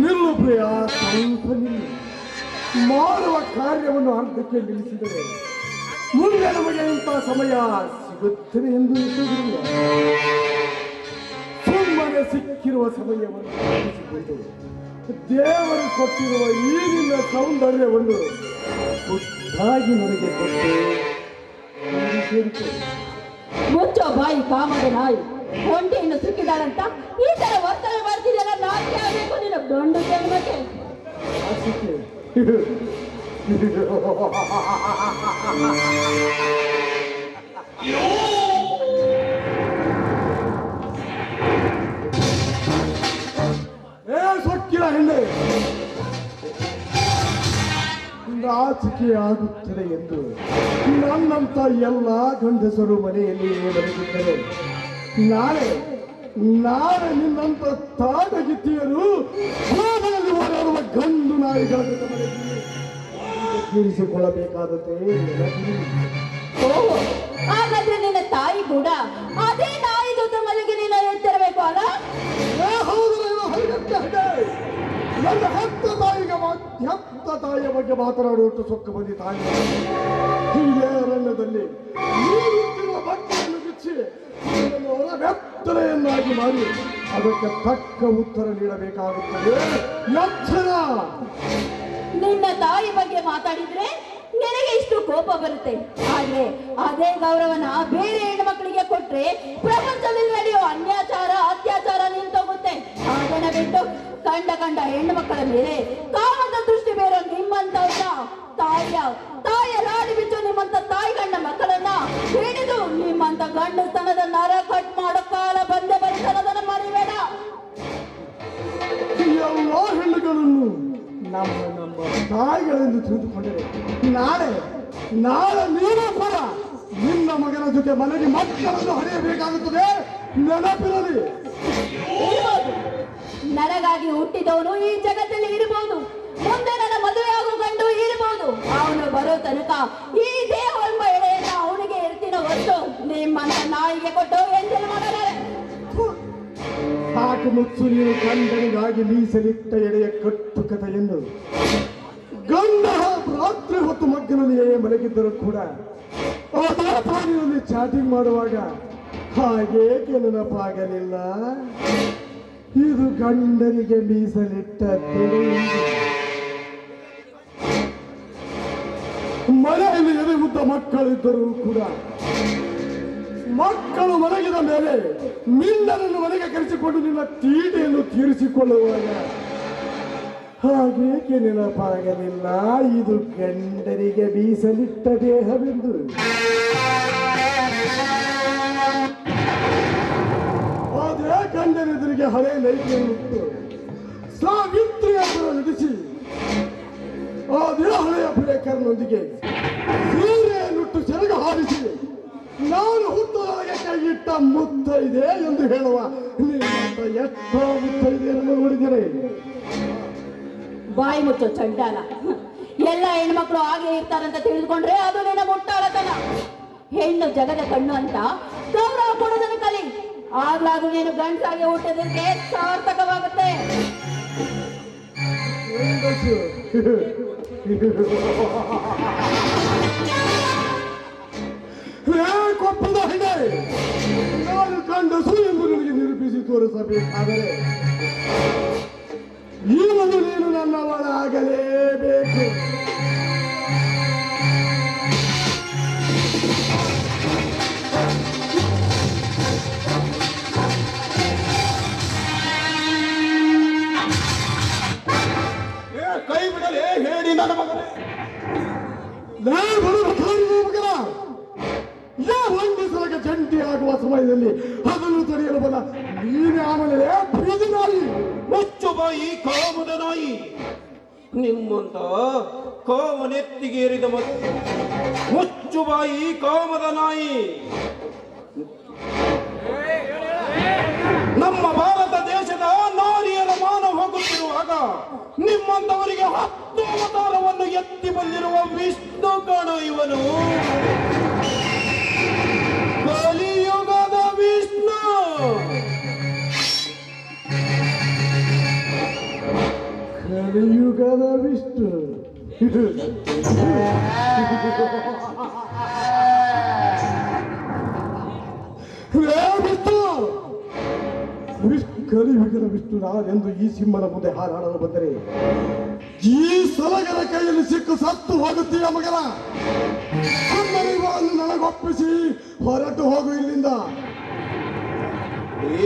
ನಿಲ್ಲು ಪ್ರಿಯ, ಸ್ವಲ್ಪ ನಿಲ್ಲು. ಮಾಡುವ ಕಾರ್ಯವನ್ನು ಅರ್ಧಕ್ಕೆ ನಿಲ್ಲಿಸಿದರೆ ಮುಂದೆ ನಮಗೆ ಇಂಥ ಸಮಯ ಸಿಗುತ್ತದೆ ಎಂದು ಇಟ್ಟುವುದಿಲ್ಲ. ಸುಮ್ಮನೆ ಸಿಕ್ಕಿರುವ ಸಮಯವನ್ನು ಬಳಸಿಕೊಂಡು ದೇವರು ಕೊಟ್ಟಿರುವ ಈ ನಿನ್ನ ಸೌಂದರ್ಯವನ್ನು ಖುದ್ದಾಗಿ ನನಗೆ ಕೊಟ್ಟು ಸೇರಿಕೊಳ್ಳಿ. ಮುಚ್ಚೋ ಬಾಯಿ ಕಾಮದ ನಾಯಿ. ಹೊಂಟೆಯನ್ನು ಸಿಕ್ಕಿದಾಳಂತ ಈ ತರ ವರ್ತನೆ ಮಾಡ್ತಿದ್ದಲ್ಲ, ನಾಚಿಕೆ ಆಗಬೇಕು ನಿನ್ನ ಗಂಡು ಜನ್ಮಕ್ಕೆ. ಸೊಕ್ಕಿನ ಹೆಣ್ಣೆ, ನಾಚಿಕೆ ಆಗುತ್ತದೆ ಎಂದು ನನ್ನಂತ ಎಲ್ಲ ಗಂಡಸರು ಮನೆಯಲ್ಲಿ ಬರೆದಿದ್ದರೆ ನಾಳೆ ನಿನ್ನಂತ ತಾಡಗಿತ್ತಿಯರು ಕೋಮದಲ್ಲಿ ಓಡಾಡುವ ಗಂಡು ನಾಯಿಗಳ ತೀರಿಸಿಕೊಳ್ಳಬೇಕಾದದ್ದೇ. ಓಹೋ, ಹಾಗಾದ್ರೆ ನಿನ್ನ ತಾಯಿ ಕೂಡ ಅದೇ ನಾಯಿ ಜೊತೆ ಮನೆಗೆ ನೀನು ಎತ್ತಿರಬೇಕು ಅಲ್ಲ? ನನ್ನ ಹೆತ್ತ ತಾಯಿಯ ಬಗ್ಗೆ ಮಾತನಾಡುವಷ್ಟು ಸೊಕ್ಕ ಬಂದಿ ತಾಯಿ ಹೀಗೆ ಅರಣ್ಯದಲ್ಲಿ ನೀರುತ್ತಿರುವ ಬಟ್ಟೆಯನ್ನು ಬಿಚ್ಚಿ ಅದನ್ನು ಹೊರವೆತ್ತಲೆಯನ್ನಾಗಿ ಮಾಡಿ ಅದಕ್ಕೆ ತಕ್ಕ ಉತ್ತರ ನೀಡಬೇಕಾಗುತ್ತದೆ. ಎಚ್ಚರ! ನಿನ್ನ ತಾಯಿ ಬಗ್ಗೆ ಮಾತಾಡಿದ್ರೆ ನಿನಗೆ ಇಷ್ಟು ಕೋಪ ಬರುತ್ತೆ. ಆದ್ರೆ ಅದೇ ಗೌರವನ ಬೇರೆ ಹೆಣ್ಮಕ್ಳಿಗೆ ಕೊಟ್ರೆ ಪ್ರಪಂಚದಲ್ಲಿ ನಡೆಯೋ ಅನ್ಯಾಚಾರ ಅತ್ಯಾಚಾರ ನಿಂತೋಗುತ್ತೆ. ಅದನ್ನ ಬಿಟ್ಟು ಕಂಡ ಹೆಣ್ಣು ಮಕ್ಕಳ ಮೇಲೆ ಕಾಮದ ದೃಷ್ಟಿ ಬೇರೆ ನಿಮ್ಮಂತವ್ರನ್ನ ತಾಯಿಯ ಲಾಡಿ ಬಿಚ್ಚು ನಿಮ್ಮಂತ ತಾಯಿ ಗಂಡ ಮಕ್ಕಳನ್ನ ಹಿಡಿದು ನಿಮ್ಮಂತ ಗಂಡಸ್ತನದ ನರ ಕಟ್ ಮಾಡೋ ಕಾಲ ಬಂದೆ ಬರ್ತನದನ್ನ ಮರಿಬೇಡ. ಎಲ್ಲ ಹೆಣ್ಣುಗಳನ್ನು ನಮ್ಮ ತಾಯಿಗಳೆಂದು ತಿಳಿದುಕೊಂಡರೆ ನಾಳೆ ನೀನು ಕೂಡ ನಿನ್ನ ಮಗನ ಜೊತೆ ಮನೆಗೆ ಮಕ್ಕಳನ್ನು ಹಡೆಯಬೇಕಾಗುತ್ತದೆ. ನೆನಪಿರಲಿ. ಇರ್ಬೋದು, ನನಗಾಗಿ ಹುಟ್ಟಿದವನು ಈ ಜಗತ್ತಲ್ಲಿ ಇರಬಹುದು, ಮುಂದೆ ನನ್ನ ಮದುವೆ ಆಗೋ ಗಂಡು ಇರಬಹುದು. ಅವನು ಬರೋ ತನಕ ಈ ದೇಹ ಎಂಬ ಎಳೆಯನ್ನ ಅವನಿಗೆ ಇರ್ತೀನೋ ಹೊತ್ತು ನಿಮ್ಮಂತ ನಾಯಿಗೆ ಕೊಟ್ಟು ಎಂಜಲ್ ಮಾಡಲಾರೆ. ಸಾಕು ಮುಚ್ಚು, ನೀನು ಗಂಡನಿಗಾಗಿ ಮೀಸಲಿಟ್ಟ ಎಡೆಯ ಕಟ್ಟುಕತೆಯನ್ನು ಗಂಡ ರಾತ್ರಿ ಹೊತ್ತು ಮಗ್ಗನಲ್ಲಿಯೇ ಮಲಗಿದ್ದರೂ ಕೂಡ ಪಾನಿನಲ್ಲಿ ಚಾಟಿಂಗ್ ಮಾಡುವಾಗ ಹಾಗೇಕೆ ನೆನಪಾಗಲಿಲ್ಲ? ಇದು ಗಂಡನಿಗೆ ಮೀಸಲಿಟ್ಟ ತೆರೆ. ಮನೆಯಲ್ಲಿ ಎದೆ ಉದ್ದ ಮಕ್ಕಳಿದ್ದರೂ ಕೂಡ ಮಕ್ಕಳು ಮಲಗಿದ ಮೇಲೆ ಮಿಂಡನನ್ನು ಮನೆಗೆ ಕರೆಸಿಕೊಂಡು ನಿನ್ನ ತೀಟೆಯನ್ನು ತೀರಿಸಿಕೊಳ್ಳುವಾಗ ಹಾಗೇಕೆ ನೆನಪಾಗಲಿಲ್ಲ? ಇದು ಗಂಡನಿಗೆ ಮೀಸಲಿಟ್ಟ ದೇಹವೆಂದು. ಅದೇ ಗಂಡನೆದುರಿಗೆ ಹಳೆ ನೈತಿಯನ್ನು ಸಾವಿತ್ರಿಯನ್ನು ನಡೆಸಿ ಅದೇ ಹಳೆಯ ಪ್ರೇಕರನೊಂದಿಗೆ ಸೀರೆಯನ್ನುಟ್ಟು ಸೆರಗ ಹಾರಿಸಿ ನಾನು ಹುಟ್ಟದೊಳಗೆ ಕೈಯಿಟ್ಟ ಮುತ್ತೈದೆ ಎಂದು ಹೇಳುವ ನಿನ್ನಂತ ಎಷ್ಟೋ ಮುತ್ತೈದೆಯನ್ನು ನೋಡಿದರೆ. ಬಾಯಿ ಮುಚ್ಚೋ ಚಂಡಾಲ. ಎಲ್ಲ ಹೆಣ್ಮಕ್ಳು ಹಾಗೆ ಇರ್ತಾರಂತ ತಿಳಿದುಕೊಂಡ್ರೆ ಅದು ನಿನ್ನ ಮುಟ್ಟಾಳತನ. ಹೆಣ್ಣು ಜಗದ ಕಣ್ಣು ಅಂತ ಗೌರವ ಕೊಡೋದನ್ನು ಕಲಿ. ಆಗ್ಲಾಗೂ ನೀನು ಗಂಡಸಾಗಿ ಹುಟ್ಟೋದಕ್ಕೆ ಸಾರ್ಥಕವಾಗುತ್ತೆ. ಕೊಪ್ಪದ ಹೆಣ್ಣೆ, ನಾನು ಗಂಡಸು ಎಂದು ನಿನಗೆ ನಿರೂಪಿಸಿ ತೋರಿಸಬೇಕಾದರೆ ಈಗಲೂ ನೀನು ನನ್ನವಳಾಗಲೇಬೇಕು. ಕೈ ಬಿಡಲೇ ಹೇಳಿ ನನ್ನ ಮಗನೇ. ಮಗನ ಒಂದಿಸಲಕ್ಕೆ ಜಂಟಿ ಆಗುವ ಸಮಯದಲ್ಲಿ ಅದನ್ನು ತಡೆಯಲು ಬಲ ನೀನೇ ಆಮೇಲೆ ಪ್ರೀತಿ ನಾಯಿ. ಮುಚ್ಚು ಬಾಯಿ ಕಾಮದ ನಾಯಿ. ನಿಮ್ಮಂತ ಕಾಮನೆತ್ತಿಗೇರಿದ ಮತ್ತು ಮುಚ್ಚು ಬಾಯಿ ಕಾಮದ ನಾಯಿ. ನಮ್ಮ ಭಾರತ ದೇಶದ ನಾರಿಯರ ಮಾನ ಹೋಗುತ್ತಿರುವಾಗ ನಿಮ್ಮಂತವರಿಗೆ 10 ಅವತಾರವನ್ನು ಎತ್ತಿ ಬಂದಿರುವ ವಿಷ್ಣು ಗಣ ಇವನು. ಕಲಿಯುಗದ ವಿಷ್ಣು. ವಿಷ್ಣು ಕಲಿಯುಗದ ವಿಷ್ಣುರಾಜೆಂದು ಈ ಸಿಂಹನ ಮುಂದೆ ಹಾರಾಡಲು ಬಂದರೆ ಈ ಸಲಗರ ಕೈಯಲ್ಲಿ ಸಿಕ್ಕು ಸತ್ತು ಹೋಗುತ್ತೀಯ ಮಗನ. ಅಮ್ಮನಿಗಳನ್ನು ನನಗೊಪ್ಪಿಸಿ ಹೊರಟು ಹೋಗು ಇಲ್ಲಿಂದ.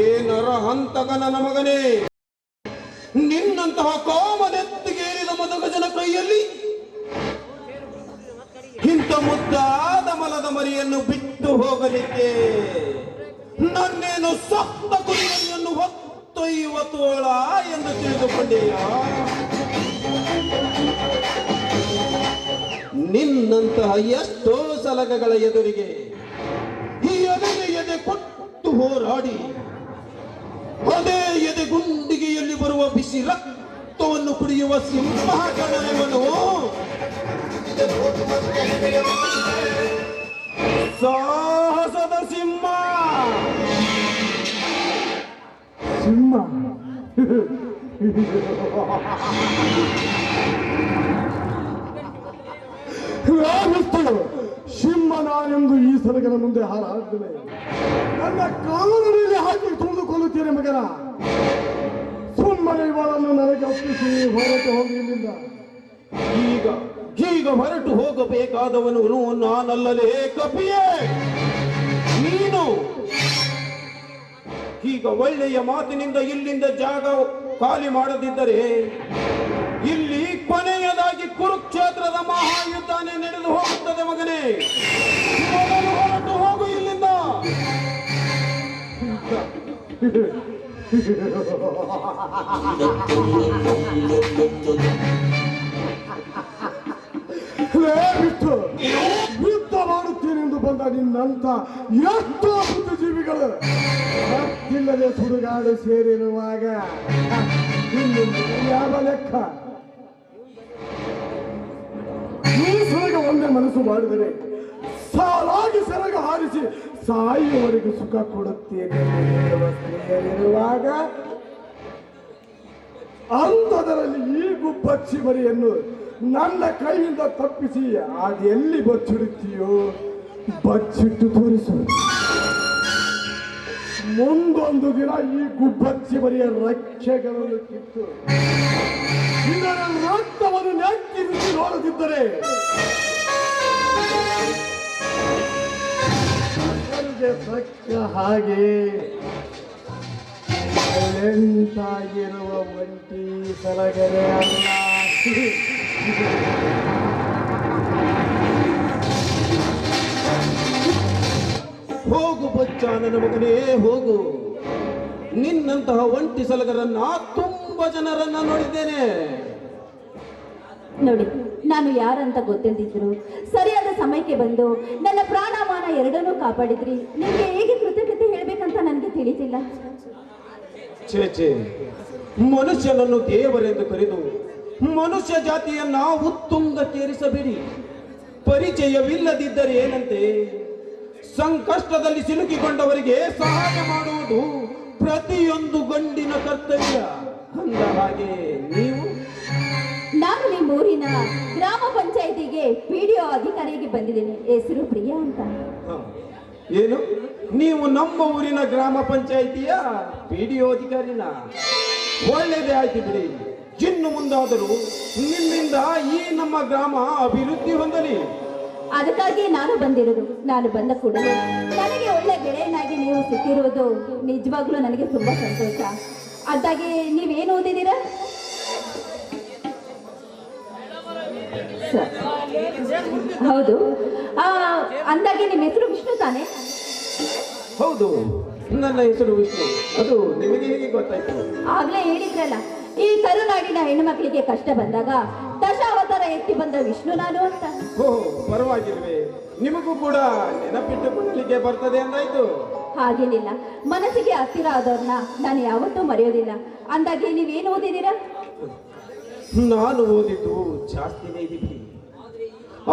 ಏ ನರಹಂತಕ ನನ್ನ ಮಗನೇ, ನಿನ್ನಂತಹ ಕಾಮನೆತ್ತಿಗೇರಿದ ಮದಗಜನ ಕೈಯಲ್ಲಿ ಇಂಥ ಮುದ್ದಾದ ಮಲದ ಮರಿಯನ್ನು ಬಿಟ್ಟು ಹೋಗಲಿಕ್ಕೆ ನನ್ನೇನು ಸಪ್ತ ಕುರಿಯನ್ನು ಹೊತ್ತೊಯ್ಯುವ ತೋಳ ಎಂದು ತಿಳಿದುಕೊಂಡೆಯ? ನಿನ್ನಂತಹ ಎಷ್ಟೋ ಸಲಗಗಳ ಎದುರಿಗೆ ಈ ಎದೆ ಕೊಟ್ಟು ಹೋರಾಡಿ ಅದೇ ಎದೆ ಗುಂಡಿಗೆಯಲ್ಲಿ ಬರುವ ಬಿಸಿ ರಕ್ತವನ್ನು ಕುಡಿಯುವ ಸಿಂಹ ಕಣವನು ಸಾಹಸದ ಸಿಂಹ. ಸಿಂಹ ಸಿಂಹ ನಾನೆಂದು ಈ ಸಲಗನ ಮುಂದೆ ಹಾರಾಡ್ತೇನೆ. ನನ್ನ ಕಾಲುಗಳಲ್ಲಿ ಹಾಕಿ ತುಳಿದುಕೊಳ್ಳುತ್ತೇನೆ ಮಗನ. ಸುಮ್ಮನೆ ಇವಳನ್ನು ನನಗೆ ಒಪ್ಪಿಸಿ ಹೊರಟು ಹೋಗಿ ಇಲ್ಲಿಂದ. ಈಗ ಹೊರಟು ಹೋಗಬೇಕಾದವನು ನಾನಲ್ಲಲೇ ಕಪಿಯೇ ನೀನು. ಈಗ ಒಳ್ಳೆಯ ಮಾತಿನಿಂದ ಇಲ್ಲಿಂದ ಜಾಗ ಖಾಲಿ ಮಾಡದಿದ್ದರೆ ಇಲ್ಲಿ ಕೊನೆಯದಾಗಿ ಕುರುಕ್ಷೇತ್ರದ ಮಹಾಯುದ್ಧನೇ ನಡೆದು ಹೋಗುತ್ತದೆ ಮಗನೇ. ಮೊದಲು ಹೊರಟು ಹೋಗು ಇಲ್ಲಿಂದ. ಬಿಟ್ಟು ಯುದ್ಧ ಮಾಡುತ್ತೇನೆಂದು ಬಂದ ನಿನ್ನಂತ ಎಷ್ಟೋ ಬುದ್ಧಿಜೀವಿಗಳು ಮತ್ತಿಲ್ಲದೆ ಸುಡುಗಾಡು ಸೇರಿರುವಾಗ ಯಾವ ಲೆಕ್ಕ? ಈ ಸೆರಗ ಒಂದೇ ಮನಸ್ಸು ಮಾಡಿದರೆ ಸಾಲಾಗಿ ಸೆರಗ ಹಾರಿಸಿ ಸಾಯುವವರೆಗೂ ಸುಖ ಕೊಡುತ್ತೇನೆ ಸ್ತ್ರೀಯರಿರುವಾಗ ಅಂಥದರಲ್ಲಿ ಈ ಗುಬ್ಬಚ್ಚಿ ಮರಿಯನ್ನು ನನ್ನ ಕೈಯಿಂದ ತಪ್ಪಿಸಿ ಅದೆಲ್ಲಿ ಬಚ್ಚಿಡುತ್ತೀಯೋ ಬಚ್ಚಿಟ್ಟು ತೋರಿಸು. ಮುಂದೊಂದು ದಿನ ಈ ಗುಬ್ಬಚ್ಚಿ ಮರಿಯ ರೆಕ್ಕೆಗಳನ್ನು ಕಿತ್ತು ಇದರ ರಕ್ತವನ್ನು ನೆಕ್ಕಿರಿಸಿ ನೋಡದಿದ್ದರೆ ತಕ್ಕ ಹಾಗೆ ಎಂತಾಗಿರುವ ಒಂಟಿ ಸಲಗರೆ ಅಲ್ಲ. ಹೋಗು ಬಚ್ಚ ನನ್ನ ಮಗನೇ ಹೋಗು. ನಿನ್ನಂತಹ ಒಂಟಿ ಸಲಗರನ್ನ ತುಂಬಾ ಜನರನ್ನ ನೋಡಿದ್ದೇನೆ. ನೋಡಿ, ನಾನು ಯಾರಂತ ಗೊತ್ತಿಲ್ದಿದ್ರು ಸರಿಯಾದ ಸಮಯಕ್ಕೆ ಬಂದು ನನ್ನ ಪ್ರಾಣಮಾನ ಎರಡನ್ನೂ ಕಾಪಾಡಿದ್ರಿ. ನಿಮಗೆ ಹೇಗೆ ಕೃತಜ್ಞತೆ ಹೇಳ್ಬೇಕಂತ ನನಗೆ ತಿಳಿದಿಲ್ಲ. ಛೇ, ಮನುಷ್ಯನನ್ನು ದೇವರೆಂದು ಕರೆದು ಮನುಷ್ಯ ಜಾತಿಯನ್ನ ಉತ್ತುಂಗಕ್ಕೇರಿಸಬೇಡಿ. ಪರಿಚಯವಿಲ್ಲದಿದ್ದರೆ ಏನಂತೆ? ಸಂಕಷ್ಟದಲ್ಲಿ ಸಿಲುಕಿಕೊಂಡವರಿಗೆ ಸಹಾಯ ಮಾಡುವುದು ಪ್ರತಿಯೊಂದು ಗಂಡಿನ ಕರ್ತವ್ಯ. ಅಂದ ಹಾಗೆ ನಾನು ನಿಮ್ಮೂರಿನ ಗ್ರಾಮ ಪಂಚಾಯಿತಿಗೆ PDO ಅಧಿಕಾರಿಗೆ ಬಂದಿದ್ದೇನೆ. ಹೆಸರು ಪ್ರಿಯಾ ಅಂತ. ಏನು, ನೀವು ನಮ್ಮ ಊರಿನ ಗ್ರಾಮ ಪಂಚಾಯಿತಿಯ PDO ಅಧಿಕಾರಿನ? ಒಳ್ಳೆಯದೇ ಆಯ್ತು ಬಿಡಿ. ಇನ್ನು ಮುಂದಾದರೂ ನಿಮ್ಮಿಂದ ಈ ನಮ್ಮ ಗ್ರಾಮ ಅಭಿವೃದ್ಧಿ ಹೊಂದಲಿ. ಅದಕ್ಕಾಗಿ ನಾನು ಬಂದಿರೋದು. ನಾನು ಬಂದ ಕೂಡಲೇ ನನಗೆ ಒಳ್ಳೆ ಗೆಳೆಯನಾಗಿ ನೀವು ಸಿಕ್ಕಿರುವುದು ನಿಜವಾಗ್ಲೂ ನನಗೆ ತುಂಬಾ ಸಂತೋಷ. ಅದಾಗಿ ನೀವೇನು ಓದಿದ್ದೀರಾ? ಹೌದು. ಅಂದಾಗೆ ನಿಮ್ಮ ಹೆಸರು ವಿಷ್ಣು ತಾನೆ? ಹೌದು, ನನ್ನ ಹೆಸರು ವಿಷ್ಣು. ಅದು ನಿಮಗೆ ಹೇಗೆ ಗೊತ್ತಾಯ್ತು? ಆಗ್ಲೇ ಹೇಳಿದ್ರಲ್ಲ, ಈ ಕರುನಾಡಿನ ಹೆಣ್ಣು ಮಕ್ಕಳಿಗೆ ಕಷ್ಟ ಬಂದಾಗ ದಶಾವತಾರ ಎತ್ತಿ ಬಂದ ವಿಷ್ಣು ನಾನು ಅಂತ. ಪರವಾಗಿಲ್ವೇ, ನಿಮಗೂ ಕೂಡ ನೆನಪಿಟ್ಟುಕೊಳ್ಳಲಿಕ್ಕೆ ಬರ್ತದೆ ಅಂದಾಯ್ತು. ಹಾಗೇನಿಲ್ಲ, ಮನಸ್ಸಿಗೆ ಹತ್ತಿರ ಆದವ್ರನ್ನ ನಾನು ಯಾವತ್ತೂ ಮರೆಯೋದಿಲ್ಲ. ಅಂದಾಗೆ ನೀವೇನು ಓದಿದ್ದೀರಾ? ನಾನು ಓದಿದ್ದು ಜಾಸ್ತಿನೇ ಇದೆ,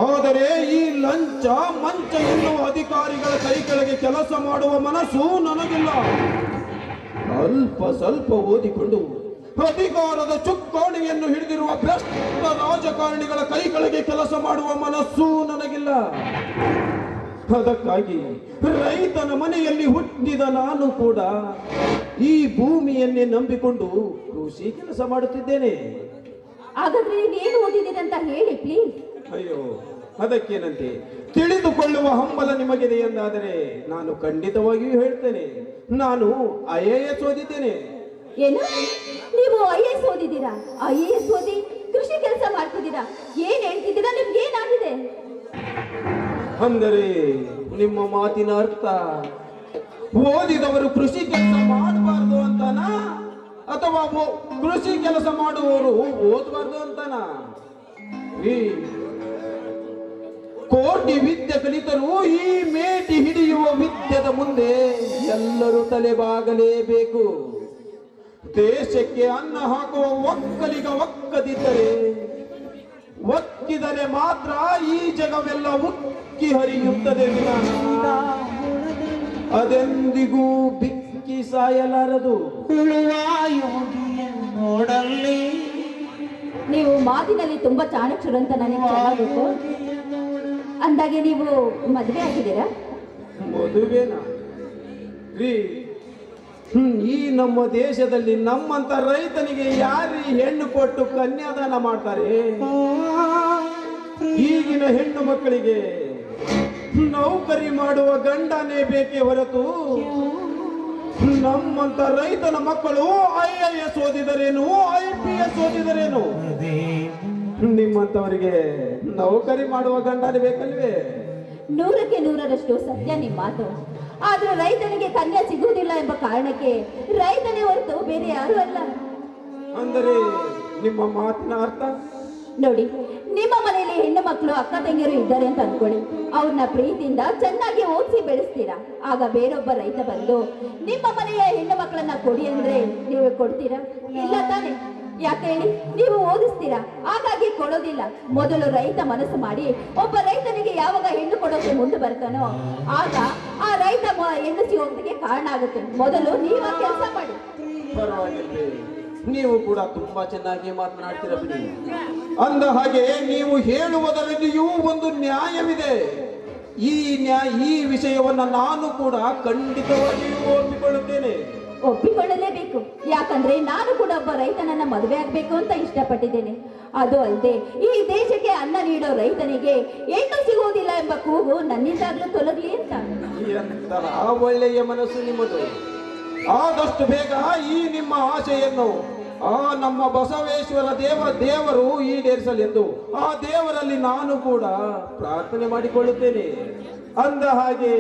ಆದರೆ ಈ ಲಂಚ ಮಂಚ ಎನ್ನುವ ಅಧಿಕಾರಿಗಳ ಕೈ ಕೆಳಗೆ ಕೆಲಸ ಮಾಡುವ ಮನಸ್ಸು ನನಗಿಲ್ಲ. ಅಲ್ಪ ಸ್ವಲ್ಪ ಓದಿಕೊಂಡು ಅಧಿಕಾರದ ಚುಕ್ಕಾಣಿಯನ್ನು ಹಿಡಿದಿರುವ ಭ್ರಷ್ಟ ರಾಜಕಾರಣಿಗಳ ಕೈ ಕೆಳಗೆ ಕೆಲಸ ಮಾಡುವ ಮನಸ್ಸೂ ನನಗಿಲ್ಲ. ಅದಕ್ಕಾಗಿ ರೈತನ ಮನೆಯಲ್ಲಿ ಹುಟ್ಟಿದ ನಾನು ಕೂಡ ಈ ಭೂಮಿಯನ್ನೇ ನಂಬಿಕೊಂಡು ಕೃಷಿ ಕೆಲಸ ಮಾಡುತ್ತಿದ್ದೇನೆ. ಹಾಗಾದ್ರೆ ನೀವೇನು ಓದಿದ್ದೀರಿ ಅಂತ ಹೇಳಿ ಪ್ಲೀಸ್. ಅಯ್ಯೋ, ಅದಕ್ಕೇನಂತೆ, ತಿಳಿದುಕೊಳ್ಳುವ ಹಂಬಲ ನಿಮಗಿದೆ ಎಂದಾದರೆ ನಾನು ಖಂಡಿತವಾಗಿಯೂ ಹೇಳ್ತೇನೆ. ನಾನು IAS ಓದಿದ್ದೇನೆ. ಏನು, ನೀವು IAS ಓದಿದ್ದೀರಾ? IAS ಓದಿ ಕೃಷಿ ಕೆಲಸ ಮಾಡ್ತಿದ್ದೀರಾ? ಏನ್ ಹೇಳ್ತಿದ್ದೀರಾ? ನಿಮ್ಗೆ ಏನಾಗಿದೆ? ಅಂದರೆ ನಿಮ್ಮ ಮಾತಿನ ಅರ್ಥ ಓದಿದವರು ಕೃಷಿ ಕೆಲಸ ಮಾಡಬಾರ್ದು ಅಂತನಾ, ಅಥವಾ ಕೃಷಿ ಕೆಲಸ ಮಾಡುವವರು ಓದಬಾರ್ದು ಅಂತನಾ? ಕೋಟಿ ವಿದ್ಯೆ ಕಲಿತರೂ ಈ ಮೇಟಿ ಹಿಡಿಯುವ ವಿದ್ಯೆದ ಮುಂದೆ ಎಲ್ಲರೂ ತಲೆಬಾಗಲೇಬೇಕು. ದೇಶಕ್ಕೆ ಅನ್ನ ಹಾಕುವ ಒಕ್ಕಲಿಗ ಒಕ್ಕಿದರೆ ಮಾತ್ರ ಈ ಜಗವೆಲ್ಲ ಉಕ್ಕಿ ಹರಿಯುತ್ತದೆ ವಿನಃ ಅದೆಂದಿಗೂ ಬಿಕ್ಕಿ ಸಾಯಲಾರದು. ನೋಡಲ್ಲಿ ನೀವು ಮಾತಿನಲ್ಲಿ ತುಂಬಾ ಚಾಣಕ್ಷರು ಅಂತ ನನಗೆ ಚೆನ್ನಾಗಿ ಗೊತ್ತು. ಅಂದಾಗೆ ನೀವು ಮದುವೆ ಆಗಿದ್ದೀರಾ? ಮದುವೆನಾ? ಈ ನಮ್ಮ ದೇಶದಲ್ಲಿ ನಮ್ಮಂತ ರೈತನಿಗೆ ಯಾರು ಹೆಣ್ಣು ಕೊಟ್ಟು ಕನ್ಯಾದಾನ ಮಾಡ್ತಾರೆ? ಈಗಿನ ಹೆಣ್ಣು ಮಕ್ಕಳಿಗೆ ನೌಕರಿ ಮಾಡುವ ಗಂಡನೇ ಬೇಕೇ ಹೊರತು ನಮ್ಮಂತ ರೈತನ ಮಕ್ಕಳು IAS ಓದಿದರೇನು, IPS ಓದಿದರೇನು? ನಿಮ್ಮಂತವರಿಗೆ ನೌಕರಿ ಮಾಡುವ ಗಂಡನೇ ಬೇಕಲ್ವೇ? 100ಕ್ಕೆ 100ರಷ್ಟು ಸತ್ಯ ನಿಮ್ಮ ಮಾತು. ಆದ್ರೆ ರೈತನಿಗೆ ಕನ್ಯಾ ಸಿಗುವುದಿಲ್ಲ ಎಂಬ ಕಾರಣಕ್ಕೆ ರೈತನೇ ಹೊರತು ಬೇರೆ ಯಾರು ಅಲ್ಲ. ಅಂದರೆ ನಿಮ್ಮ ಮಾತಿನ ಅರ್ಥ? ನೋಡಿ, ನಿಮ್ಮ ಮನೆಯಲ್ಲಿ ಹೆಣ್ಣು ಮಕ್ಕಳು ಅಕ್ಕ ತಂಗಿಯರು ಇದ್ದಾರೆ ಅಂತ ಅನ್ಕೊಳ್ಳಿ. ಅವ್ರನ್ನ ಪ್ರೀತಿಯಿಂದ ಚೆನ್ನಾಗಿ ಓದಿಸಿ ಬೆಳೆಸ್ತೀರಾ. ಆಗ ಬೇರೊಬ್ಬ ರೈತ ಬಂದು ನಿಮ್ಮ ಮನೆಯ ಹೆಣ್ಣು ಮಕ್ಕಳನ್ನ ಕೊಡಿ ಅಂದ್ರೆ ನೀವು ಕೊಡ್ತೀರಾ? ಇಲ್ಲ ತಾನೆ? ಯಾಕೆ ಹೇಳಿ? ನೀವು ಓದಿಸ್ತೀರಾ, ಹಾಗಾಗಿ ಕೊಡೋದಿಲ್ಲ. ಮೊದಲು ರೈತ ಮನಸ್ಸು ಮಾಡಿ ಒಬ್ಬ ರೈತನಿಗೆ ಯಾವಾಗ ಹೆಣ್ಣು ಕೊಡೋಕೆ ಮುಂದೆ ಬರ್ತಾನೋ ಆಗ ಆ ರೈತ ಹೆಣ್ಣು ಸಿಗೋದಕ್ಕೆ ಕಾರಣ ಆಗುತ್ತೆ. ಮೊದಲು ನೀವು ಆ ಕೆಲಸ ಮಾಡಿ. ಪರವಾಗಿಲ್ಲ, ನೀವು ಕೂಡ ತುಂಬಾ ಚೆನ್ನಾಗಿ ಮಾತನಾಡ್ತೀರ ಬಿಡಿ. ಅಂದ ಹಾಗೆ ನೀವು ಹೇಳುವುದರಲ್ಲಿಯೂ ಒಂದು ನ್ಯಾಯವಿದೆ. ಈ ವಿಷಯವನ್ನ ನಾನು ಕೂಡ ಖಂಡಿತವಾಗಿಯೂ ಒಪ್ಪಿಕೊಳ್ಳುತ್ತೇನೆ. ಒಪ್ಪಿಕೊಳ್ಳಲೇಬೇಕು. ಯಾಕಂದ್ರೆ ನಾನು ಕೂಡ ಒಬ್ಬ ರೈತನನ್ನ ಮದುವೆ ಆಗ್ಬೇಕು ಅಂತ ಇಷ್ಟಪಟ್ಟಿದ್ದೇನೆ. ಅದು ಅಲ್ಲದೆ ಈ ದೇಶಕ್ಕೆ ಅನ್ನ ನೀಡೋ ರೈತನಿಗೆ ಹೆಣ್ಣು ಸಿಗುವುದಿಲ್ಲ ಎಂಬ ಕೂಗು ನನ್ನಿಂದಾಗ್ಲೂ ತೊಲಗಲಿ ಅಂತ. ಎಂತಹ ಒಳ್ಳೆಯ ಮನಸ್ಸು ನಿಮ್ಮದು. ಆದಷ್ಟು ಬೇಗ ಈ ನಿಮ್ಮ ಆಶೆಯನ್ನು ನಮ್ಮ ಬಸವೇಶ್ವರ ದೇವರು ಈಡೇರಿಸಲೆಂದು ಆ ದೇವರಲ್ಲಿ ನಾನು ಕೂಡ ಪ್ರಾರ್ಥನೆ ಮಾಡಿಕೊಳ್ಳುತ್ತೇನೆ. ಅಂದ ಹಾಗೆ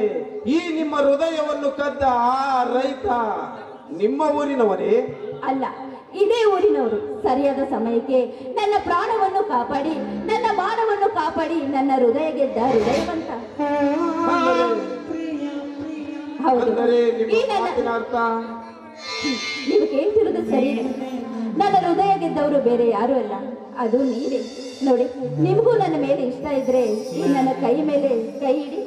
ಈ ನಿಮ್ಮ ಹೃದಯವನ್ನು ಕದ್ದ ಆ ರೈತ ನಿಮ್ಮ ಊರಿನವರೇ? ಅಲ್ಲ, ಇದೇ ಊರಿನವರು. ಸರಿಯಾದ ಸಮಯಕ್ಕೆ ನನ್ನ ಪ್ರಾಣವನ್ನು ಕಾಪಾಡಿ, ನನ್ನ ಮಾನವನ್ನು ಕಾಪಾಡಿ, ನನ್ನ ಹೃದಯ ಗೆದ್ದ ಹೃದಯವಂತ. ಹೌದು, ನೀವು ಕೇಳ್ತಿರೋದು ಸರಿ. ನನ್ನ ಹೃದಯ ಗೆದ್ದವರು ಬೇರೆ ಯಾರು ಅಲ್ಲ, ಅದು ನೀವೇ. ನೋಡಿ, ನಿಮಗೂ ನನ್ನ ಮೇಲೆ ಇಷ್ಟ ಇದ್ರೆ ಈ ನನ್ನ ಕೈ ಮೇಲೆ ಕೈ ಇಡಿ.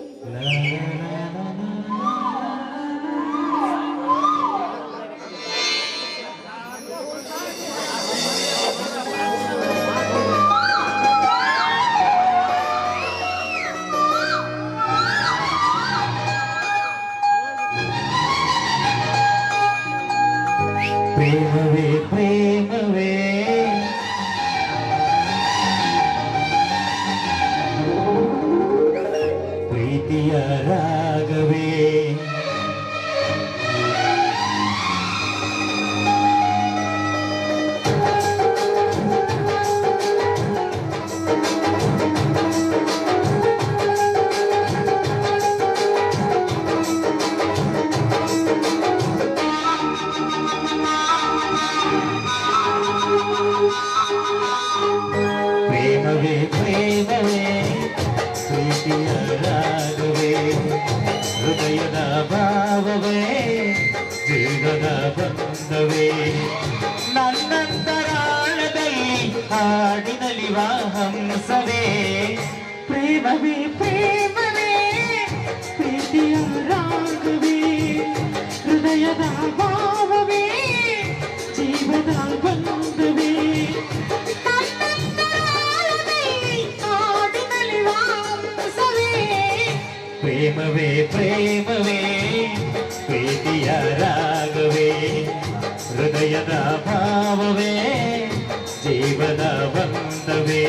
ಪ್ರೇಮವೇ ಪ್ರೇಮವೇ ಪ್ರೀತಿಯ ರಾಗವೇ ಪ್ರೇಮವೇ ಪ್ರೇಮವೇ ಪ್ರೀತಿಯ ರಾಗವೇ ಹೃದಯದ ಭಾವವೇ ಜೀವನ ಬಂಧವೇ ನನ್ನಂತರಾಳದಲ್ಲಿ ಹಾಡಿನಲಿವ ಹಂಸವೇ ಪ್ರೇಮವೇ ಪ್ರೇಮವೇ ಪ್ರೀತಿಯ ರಾಗವೇ ಹೃದಯದ ಭಾವವೇ ಜೀವನ ಬಂಧವೇ ಪ್ರೇಮವೇ ಪ್ರೇಮವೇ ಪ್ರೀತಿಯ ರಾಗವೇ ಹೃದಯದ ಭಾವವೇ ಜೀವನ ಬಂಧವೇ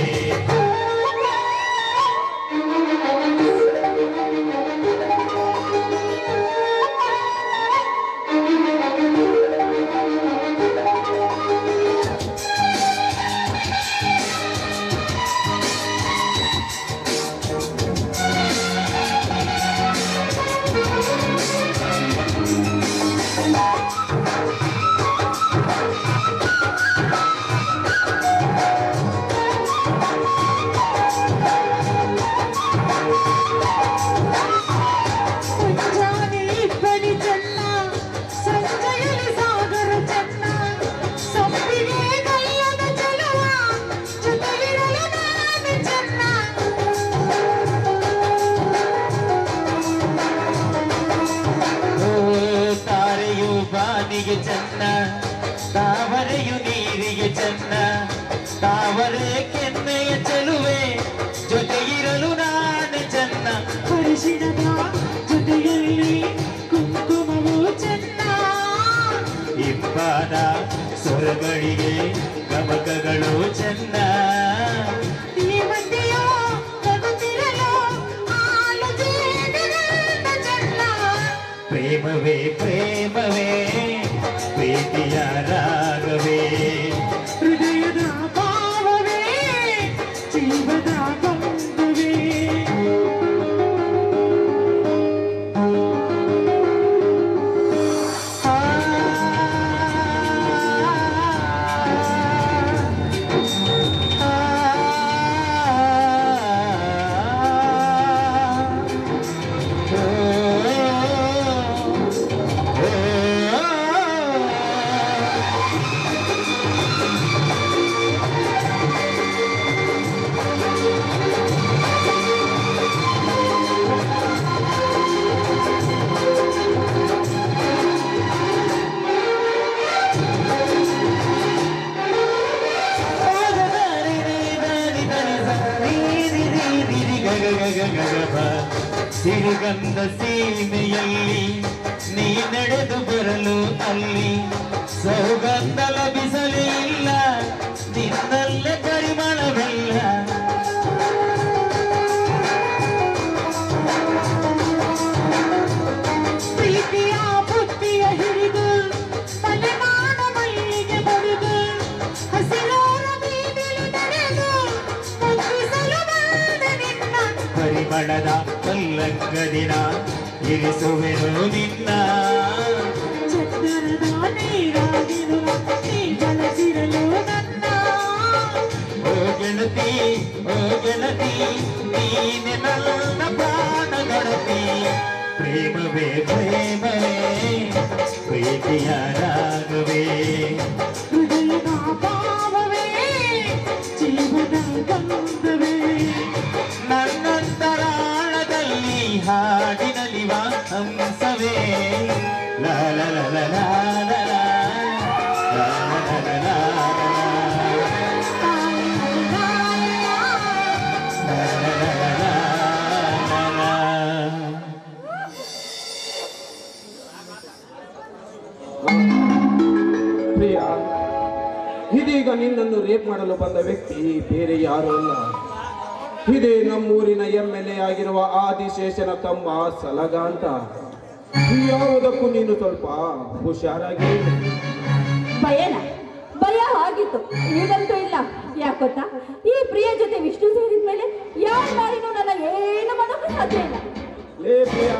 ಬಾನಿಗೆ ಚೆನ್ನ ತಾವರೆಯು ನೀರಿಗೆ ಚೆನ್ನ ತಾವರೆ ಕೆನ್ನೆಯ ಚೆಲುವೆ ಜೊತೆಗಿರಲು ನಾನೇ ಚೆನ್ನ ಪರಿಶಿಣದ ಜೊತೆಯಲ್ಲಿ ಕುಂಕುಮವು ಚೆನ್ನ ಇಂಪಾದ ಸ್ವರಗಳಿಗೆ ಗಮಕಗಳು ಚೆನ್ನ ಈ ಮಧ್ಯೆಯೋ ನಗುತ್ತಿರಲು ಆಲೋಚನೆಗಳಿಂದ ಚೆನ್ನ ಪ್ರೇಮವೇ ಪ್ರೇಮವೇ ಪ್ರೀತಿಯ ರಾಗವೇ ಹೃದಯದ ಭಾವವೇ ಜೀವದ ಬಂಧವೇ ಸಿರಿಗಂಧ ಸೀಮೆಯಲ್ಲಿ ನೀ ನಡೆದು ಬರಲು ಅಲ್ಲಿ ಸೌಗಂಧ ಲಭಿಸಲೇ ಇಲ್ಲ ನಿನ್ನಲ್ಲೇ ಪರಿಮಳವಿಲ್ಲ ಪ್ರೀತಿಯ ಬುದ್ಧಿಯ ಹಿಡಿದು ತಲೆಮಾನ ಮೈಲಿಗೆ ಬಡಿದು ಹಸಿರಾರ ಬೀದಿಲಿ ನಡೆದು ಮುಗಿಸಲು ಬಂದೆ ನಿನ್ನ ಪರಿಮಳದ ಪಲ್ಲಂಗದಿನ ಇರಿಸುವೆನು ನಿನ್ನ ಚಂದನದ ನೀರಾಗಿರುವ ನೀ ಬಳಸಿರಲು ನನ್ನ ಓ ಗೆಳತಿ ನೀನೆ ನನ್ನ ಪ್ರಾಣ ಗೆಳತಿ ಪ್ರೇಮವೇ ಪ್ರೇಮವೇ ಪ್ರೀತಿಯ ರಾಗವೇ ಹೃದಯದ ಭಾವವೇ ಜೀವನ ಬಂಧವೇ ನನ್ನಂತರಾಳದಲ್ಲಿ ಹಾಡಿನಲಿವ ಹಂಸವೇ ಲಾ ಲಾ ಲಾ ಲಾ ಲಾ ಲಾ ಲಾ ಲಾ ಲಾ ಲಾ ಲಾ ಪ್ರಿಯ, ಇದೀಗ ನಿನ್ನನ್ನು ರೇಪ್ ಮಾಡಲು ಬಂದ ವ್ಯಕ್ತಿ ಬೇರೆ ಯಾರೂ ಅಲ್ಲ, ಇದೇ ನಮ್ಮೂರಿನ MLA ಆಗಿರುವ ಆದಿಶೇಷನ ತಮ್ಮ ಸಲಗ ಅಂತ. ಯಾವುದಕ್ಕೂ ನೀನು ಸ್ವಲ್ಪ ಹುಷಾರಾಗಿ. ಭಯ ಆಗಿತ್ತು, ಈಗಂತೂ ಇಲ್ಲ. ಯಾಕೊತ್ತಾ, ಈ ಪ್ರಿಯ ಜೊತೆ ವಿಷ್ಣು ಸೇರಿದ್ಮೇಲೆ ಯಾವ ನಾಯಿನೂ ನನ್ನ ಏನು ಮಾಡೋಕೆ ಸಾಧ್ಯ ಇಲ್ಲ. ಲೇ ಪ್ರಿಯ,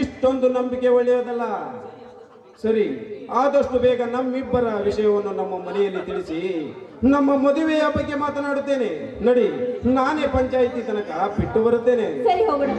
ಇಷ್ಟೊಂದು ನಂಬಿಕೆ ಒಳ್ಳೆಯದಲ್ಲ. ಸರಿ, ಆದಷ್ಟು ಬೇಗ ನಮ್ಮಿಬ್ಬರ ವಿಷಯವನ್ನು ನಮ್ಮ ಮನೆಯಲ್ಲಿ ತಿಳಿಸಿ ನಮ್ಮ ಮದುವೆಯ ಬಗ್ಗೆ ಮಾತನಾಡುತ್ತೇನೆ. ನಡಿ, ನಾನೇ ಪಂಚಾಯಿತಿ ತನಕ ಬಿಟ್ಟು ಬರುತ್ತೇನೆ. ಸರಿ, ಹೋಗೋಣ.